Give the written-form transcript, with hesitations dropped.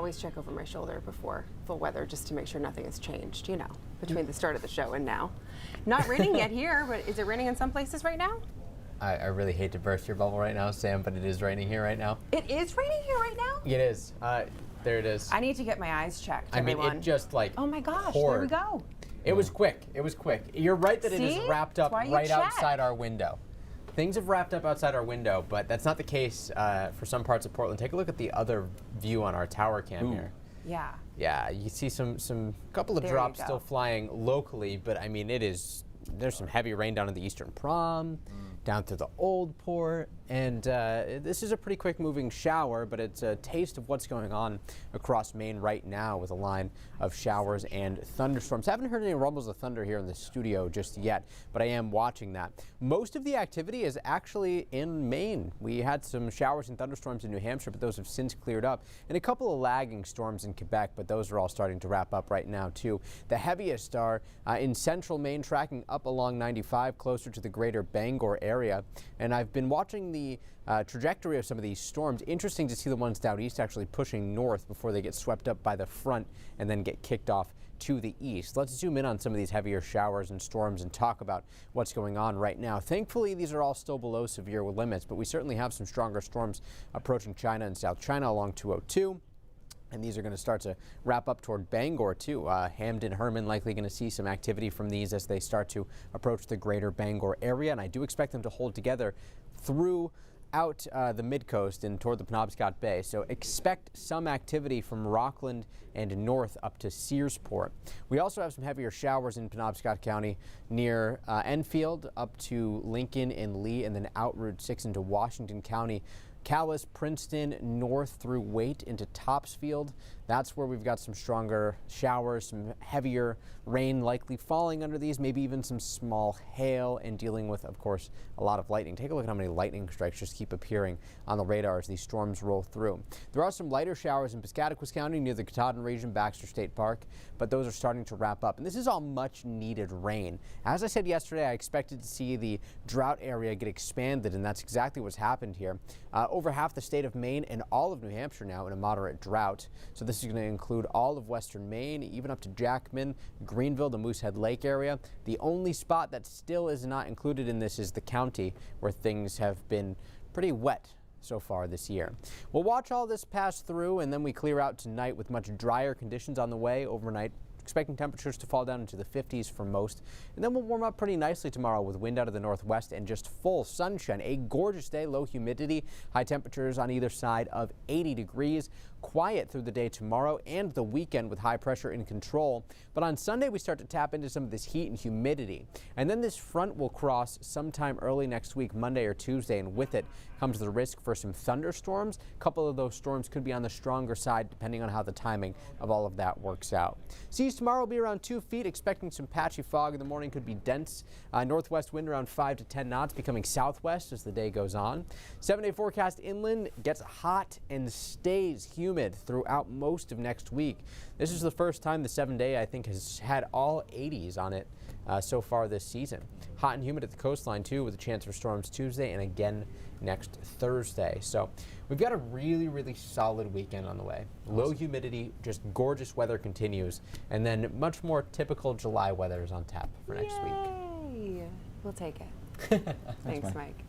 always check over my shoulder before full weather just to make sure nothing has changed, you know, between the start of the show and now. Not raining yet here, but is it raining in some places right now? I really hate to burst your bubble right now, Sam, but it is raining here right now. It is raining here right now? It is. There it is. I need to get my eyes checked, I mean, everyone. it just like oh my gosh, poured. there we go. It was quick. It was quick. You're right that it See? is wrapped up That's why you right check. outside our window. Things have wrapped up outside our window, but that's not the case for some parts of Portland. Take a look at the other view on our tower cam here. Yeah. Yeah, you see some couple of There drops you go. still flying locally, but I mean there's some heavy rain down in the Eastern Prom, down through the Old Port, and this is a pretty quick moving shower, but it's a taste of what's going on across Maine right now with a line of showers and thunderstorms. Haven't heard any rumbles of thunder here in the studio just yet, but I am watching that. Most of the activity is actually in Maine. We had some showers and thunderstorms in New Hampshire, but those have since cleared up, and a couple of lagging storms in Quebec, but those are all starting to wrap up right now too. The heaviest are in central Maine, tracking up along 95 closer to the greater Bangor area, and I've been watching the trajectory of some of these storms. Interesting to see the ones down east actually pushing north before they get swept up by the front and then get kicked off to the east. Let's zoom in on some of these heavier showers and storms and talk about what's going on right now. Thankfully, these are all still below severe limits, but we certainly have some stronger storms approaching China and South China along 202. And these are going to start to wrap up toward Bangor, too. Hamden, Herman likely going to see some activity from these as they start to approach the greater Bangor area. And I do expect them to hold together throughout the mid-coast and toward the Penobscot Bay. So expect some activity from Rockland and north up to Searsport. We also have some heavier showers in Penobscot County near Enfield up to Lincoln and Lee, and then out Route 6 into Washington County. Calais, Princeton, north through Waite into Topsfield. That's where we've got some stronger showers, some heavier rain likely falling under these, maybe even some small hail, and dealing with, of course, a lot of lightning. Take a look at how many lightning strikes just keep appearing on the radar as these storms roll through. There are some lighter showers in Piscataquis County near the Katahdin region, Baxter State Park, but those are starting to wrap up. And this is all much needed rain. As I said yesterday, I expected to see the drought area get expanded, and that's exactly what's happened here. Over half the state of Maine and all of New Hampshire now in a moderate drought. So this is going to include all of western Maine, even up to Jackman, Greenville, the Moosehead Lake area. The only spot that still is not included in this is the county, where things have been pretty wet so far this year. We'll watch all this pass through, and then we clear out tonight with much drier conditions on the way overnight. Expecting temperatures to fall down into the 50s for most, and then we'll warm up pretty nicely tomorrow with wind out of the northwest and just full sunshine. A gorgeous day, low humidity, high temperatures on either side of 80 degrees. Quiet through the day tomorrow and the weekend with high pressure in control. But on Sunday, we start to tap into some of this heat and humidity. And then this front will cross sometime early next week, Monday or Tuesday, and with it comes the risk for some thunderstorms. A couple of those storms could be on the stronger side depending on how the timing of all of that works out. Seas tomorrow will be around 2 feet, expecting some patchy fog in the morning, could be dense. Northwest wind around 5 to 10 knots, becoming southwest as the day goes on. 7-day forecast inland gets hot and stays humid throughout most of next week. This is the first time the 7-day, I think, has had all 80s on it so far this season. Hot and humid at the coastline, too, with a chance for storms Tuesday and again next Thursday. So we've got a really, really solid weekend on the way. Low humidity, just gorgeous weather continues, and then much more typical July weather is on tap for next week. Yay! We'll take it. Thanks, Mike.